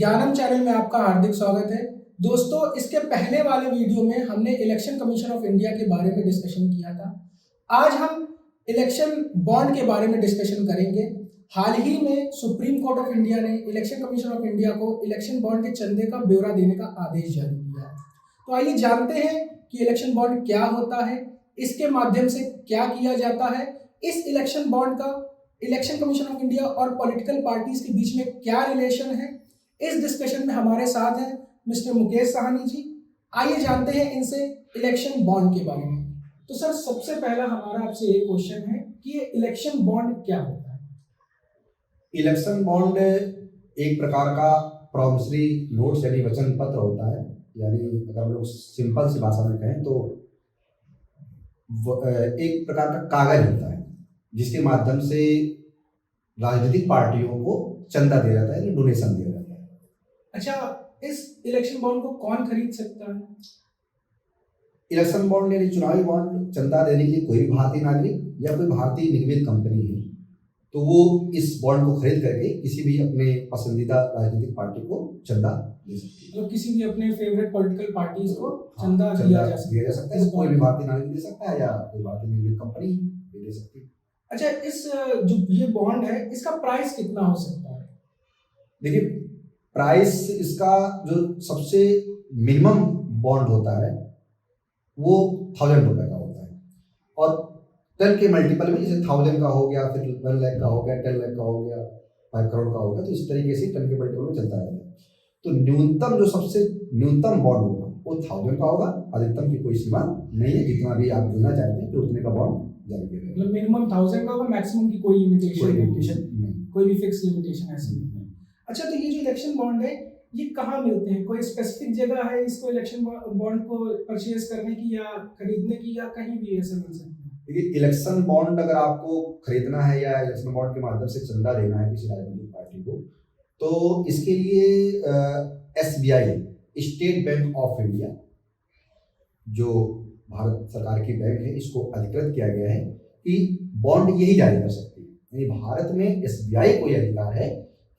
ज्ञानम चैनल में आपका हार्दिक स्वागत है। दोस्तों, इसके पहले वाले वीडियो में हमने इलेक्शन कमीशन ऑफ इंडिया के बारे में डिस्कशन किया था। आज हम इलेक्शन बॉन्ड के बारे में डिस्कशन करेंगे। हाल ही में सुप्रीम कोर्ट ऑफ इंडिया ने इलेक्शन कमीशन ऑफ इंडिया को इलेक्शन बॉन्ड के चंदे का ब्यौरा देने का आदेश जारी किया है। तो आइए जानते हैं कि इलेक्शन बॉन्ड क्या होता है, इसके माध्यम से क्या किया जाता है, इस इलेक्शन बॉन्ड का इलेक्शन कमीशन ऑफ इंडिया और पॉलिटिकल पार्टीज के बीच में क्या रिलेशन है। इस डिस्कशन में हमारे साथ हैं मिस्टर मुकेश साहनी जी। आइए जानते हैं इनसे इलेक्शन बॉन्ड के बारे में। तो सर, सबसे पहला हमारा आपसे ये क्वेश्चन है कि ये इलेक्शन बॉन्ड क्या होता है? इलेक्शन बॉन्ड एक प्रकार का प्रॉमिसरी नोट्स यानी वचन पत्र होता है। यानी अगर हम लोग सिंपल सी भाषा में कहें तो एक प्रकार का कागज होता है जिसके माध्यम से राजनीतिक पार्टियों को चंदा दिया जाता है, डोनेशन दिया जाता है। अच्छा, इस इलेक्शन बॉन्ड को कौन खरीद सकता है? इलेक्शन बॉन्ड यानी चुनावी बॉन्ड चंदा देने की कोई भी भारतीय नागरिक या कोई भारतीय निगमित कंपनी है तो वो इस बॉन्ड को खरीद करके किसी भी अपने पसंदीदा राजनीतिक पार्टी को चंदा दे सकती है। तो किसी भी अपने फेवरेट पॉलिटिकल पार्टीज को चंदा दिया जा सकता है। कोई भी भारतीय नागरिक दे सकता है या कोई भारतीय निगमित कंपनी भी दे सकती है। अच्छा, इस जो ये बॉन्ड है इसका प्राइस कितना हो सकता है? देखिए, प्राइस इसका जो सबसे मिनिमम बॉन्ड होता है वो 1000 रुपये का होता है और 10 के मल्टीपल में जैसे 1000 का हो गया, फिर 1 लाख का हो गया, 10 लाख का हो गया, 5 करोड़ का हो गया, तो इस तरीके से 10 के मल्टीपल में चलता रहता है। तो न्यूनतम जो सबसे न्यूनतम बॉन्ड होगा वो 1000 का होगा। अधिकतम की कोई सीमा नहीं है, जितना भी आप देना चाहते हैं तो उतने का बॉन्ड जारी किया जाएगा। मतलब मिनिमम 1000 का होगा, मैक्सिमम की कोई लिमिटेशन नहीं, कोई भी फिक्स लिमिटेशन ऐसी नहीं। अच्छा, तो ये जो इलेक्शन बॉन्ड है ये कहाँ मिलते हैं? कोई स्पेसिफिक जगह है इसको इलेक्शन बॉन्ड को परचेज करने की या खरीदने की, या कहीं भी ऐसे मिल सकते हैं? देखिए, इलेक्शन बॉन्ड अगर आपको खरीदना है या इलेक्शन बॉन्ड के माध्यम से चंदा देना है किसी राजनीतिक पार्टी को तो इसके लिए SBI state bank of India जो भारत सरकार की बैंक है इसको अधिकृत किया गया है कि बॉन्ड यही जारी कर सकती है। यानी भारत में SBI को यह अधिकार है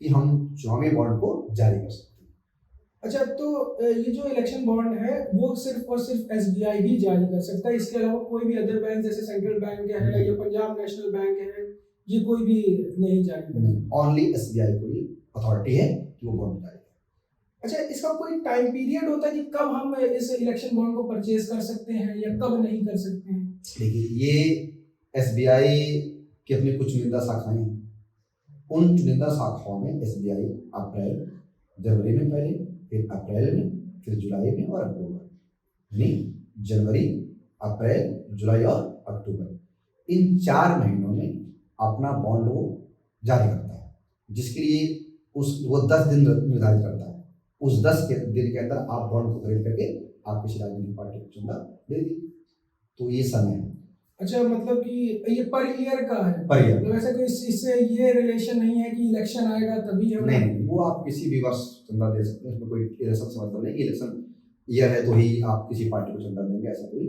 कि हम चुनावी बॉन्ड को जारी कर सकते हैं। अच्छा, तो ये जो इलेक्शन बॉन्ड है वो सिर्फ और सिर्फ SBI ही जारी कर सकता है, इसके अलावा कोई भी अदर बैंक जैसे सेंट्रल बैंक है या पंजाब नेशनल बैंक है ये कोई भी नहीं जारी कर सकता? ओनली SBI को ही अथॉरिटी है कि वो बॉन्ड जारी करे। अच्छा, इसका कोई टाइम पीरियड होता है कि कब हम इस इलेक्शन बॉन्ड को परचेज कर सकते हैं या कब नहीं कर सकते हैं? देखिए, ये SBI की अपनी कुछ चुनिंदा शाखाएं हैं। उन चुनिंदा शाखाओं में SBI अप्रैल जनवरी में पहले, फिर अप्रैल में, फिर जुलाई में और अक्टूबर, यानी जनवरी, अप्रैल, जुलाई और अक्टूबर इन 4 महीनों में अपना बॉन्ड वो जारी करता है, जिसके लिए वो 10 दिन निर्धारित करता है। उस 10 दिन के अंदर आप बॉन्ड को खरीद करके आप किसी राजनीतिक पार्टी को चंदा दे दीजिए, तो ये समय है। अच्छा, मतलब कि ये पर ईयर का है? पर ईयर, मतलब ऐसा कोई इससे ये रिलेशन नहीं है कि इलेक्शन आएगा तभी हम? नहीं, वो आप किसी भी वर्ष चंदा दे सकते हैं, उसमें कोई इलेक्शन से मतलब नहीं कि इलेक्शन ईयर है तो ही आप किसी पार्टी को चंदा देंगे, ऐसा कोई।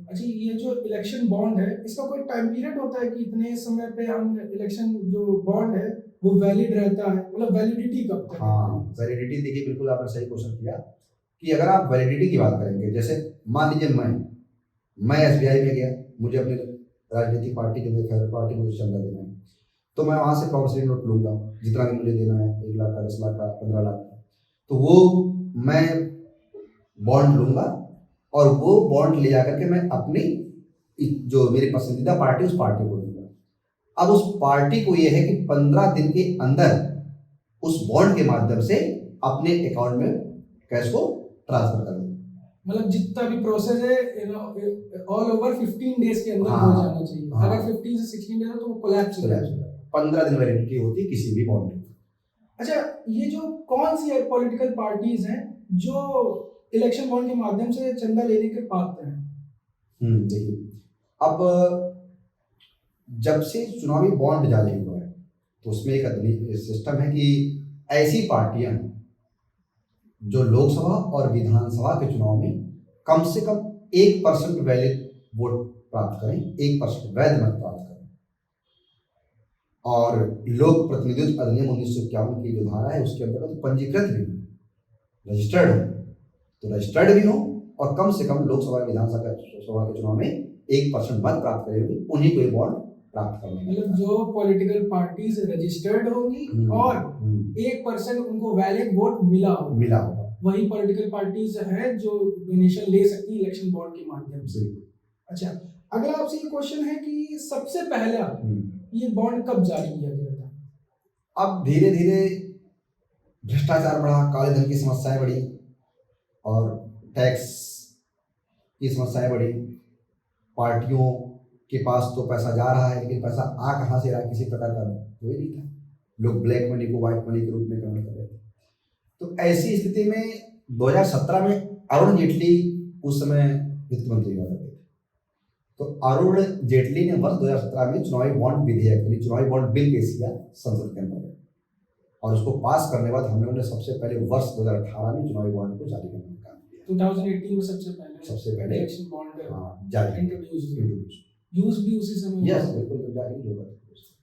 अच्छा, ये जो इलेक्शन बॉन्ड है इसका कोई टाइम पीरियड होता है कि इतने समय पे हम इलेक्शन जो बॉन्ड है वो वैलिड रहता है, मतलब वैलिडिटी कब तक? हाँ, वैलिडिटी देखिए, बिल्कुल आपने सही क्वेश्चन किया कि अगर आप वैलिडिटी की बात करेंगे, जैसे मान लीजिए मैं SBI में गया, मुझे अपनी राजनीतिक पार्टी जो मेरी फेवरेट पार्टी मुझे चंदा देना है तो मैं वहाँ से प्रॉमिसरी नोट लूँगा जितना भी मुझे देना है, 1 लाख का, 10 लाख का, 15 लाख का, तो वो मैं बॉन्ड लूँगा और वो बॉन्ड ले जाकर के मैं अपनी जो मेरी पसंदीदा पार्टी उस पार्टी को दूंगा। अब उस पार्टी को ये है कि 15 दिन के अंदर उस बॉन्ड के माध्यम से अपने अकाउंट में कैश को ट्रांसफर कर दें। मतलब जितना भी प्रोसेस है ऑल ओवर 15 डेज के अंदर हो जाना चाहिए। अगर 15 से 16 डेज है तो वो कोलैप्स हो जाएगा। 15 दिन वैलिडिटी होती है किसी भी बॉन्ड की। अच्छा, ये जो कौन सी पॉलिटिकल पार्टीज हैं जो इलेक्शन बॉन्ड के माध्यम से चंदा लेने के पात्र हैं? देखिए, अब जब से चुनावी बॉन्ड जारी हुआ है तो उसमें एक सिस्टम है कि ऐसी पार्टियां जो लोकसभा और विधानसभा के चुनाव में कम से कम 1% वैलिड वोट प्राप्त करें, 1% वैध मत प्राप्त करें। और लोक प्रतिनिधित्व अधिनियम 1951 की जो धारा है उसके अंतर्गत पंजीकृत भी रजिस्टर्ड हो, तो रजिस्टर्ड भी हो और कम से कम लोकसभा विधानसभा के चुनाव में 1% मत प्राप्त करेगी, उन्हीं को ये बॉन्ड प्राप्त करना है। मतलब जो पॉलिटिकल पार्टीज रजिस्टर्ड होंगी और 1% उनको वैलिड वोट मिला होगा, वही पॉलिटिकल पार्टीज है जो डोनेशन ले सकती है इलेक्शन बॉन्ड के माध्यम से। अच्छा, अगला आपसे ये क्वेश्चन है कि सबसे पहला ये बॉन्ड कब जारी किया गया था? अब धीरे धीरे भ्रष्टाचार बढ़ा, काले धन की समस्याएं बढ़ी और टैक्स की समस्याएं बढ़ी। पार्टियों के पास तो पैसा जा रहा है लेकिन पैसा आ कहाँ से रहा है किसी प्रकार का कोई नहीं था। लोग ब्लैक मनी को व्हाइट मनी के रूप में कन्वर्ट कर रहे थे। तो ऐसी स्थिति में 2017 में अरुण जेटली उस समय वित्त मंत्री हुआ करते थे। तो अरुण जेटली ने वर्ष 2017 में चुनावी बॉन्ड विधेयक यानी चुनावी बॉन्ड बिल पेश किया संसद के अंदर और उसको पास करने के बाद हम लोगों ने सबसे पहले वर्ष 2018 में चुनावी बॉन्ड को जारी करने का काम किया। 2018 में सबसे पहले इलेक्शन बॉन्ड जारी इंट्रोड्यूस यूज भी उसी समय। यस, बिल्कुल जारी होगा।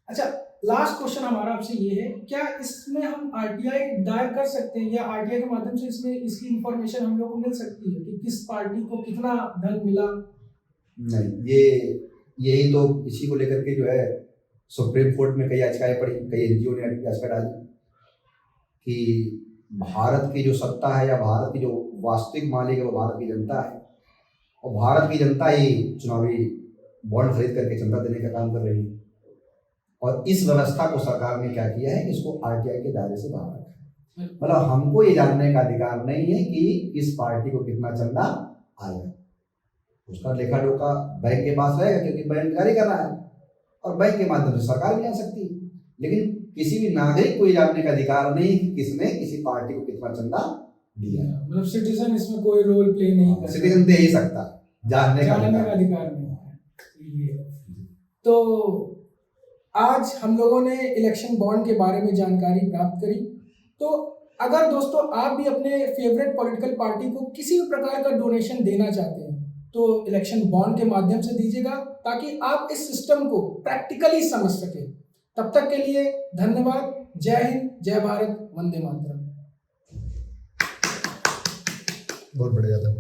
अच्छा, लास्ट क्वेश्चन हमारा आपसे ये है, क्या इसमें हम आरटीआई दायर कर सकते हैं या आरटीआई के माध्यम से इसमें इसकी इंफॉर्मेशन हम लोग को मिल सकती है कि किस पार्टी को कितना धन मिला? नहीं, यही तो इसी को लेकर के जो है सुप्रीम कोर्ट में कई याचिकाएं पड़ी, कई एनजीओ ने याचिका डाली कि भारत की जो सत्ता है या भारत की जो वास्तविक मालिक है वो भारत की जनता है और भारत की जनता ही चुनावी बॉन्ड खरीद करके चंदा देने का काम कर रही है। और इस व्यवस्था को सरकार ने क्या किया है, इसको आरटीआई के दायरे से बाहर रखा है। मतलब हमको ये जानने का अधिकार नहीं है कि इस पार्टी को कितना चंदा आएगा, उसका लेखा जोखा बैंक के पास रहेगा क्योंकि बैंक जारी कर रहा है और बैंक के माध्यम से सरकार भी जान सकती है। लेकिन किसी भी नागरिक को ये जानने का अधिकार नहीं कि किसने किसी पार्टी को कितना चंदा दिया। मतलब सिटीजन इसमें कोई रोल प्ले नहीं कर, सिटीजन दे ही सकता, जानने का अधिकार नहीं है। तो आज हम लोगों ने इलेक्शन बॉन्ड के बारे में जानकारी प्राप्त करी। तो अगर दोस्तों आप भी अपने फेवरेट पॉलिटिकल पार्टी को किसी भी प्रकार का डोनेशन देना चाहते हैं तो इलेक्शन बॉन्ड के माध्यम से दीजिएगा ताकि आप इस सिस्टम को प्रैक्टिकली समझ सकें। तब तक के लिए धन्यवाद। जय हिंद, जय भारत, वंदे मातरम। बहुत बढ़िया था।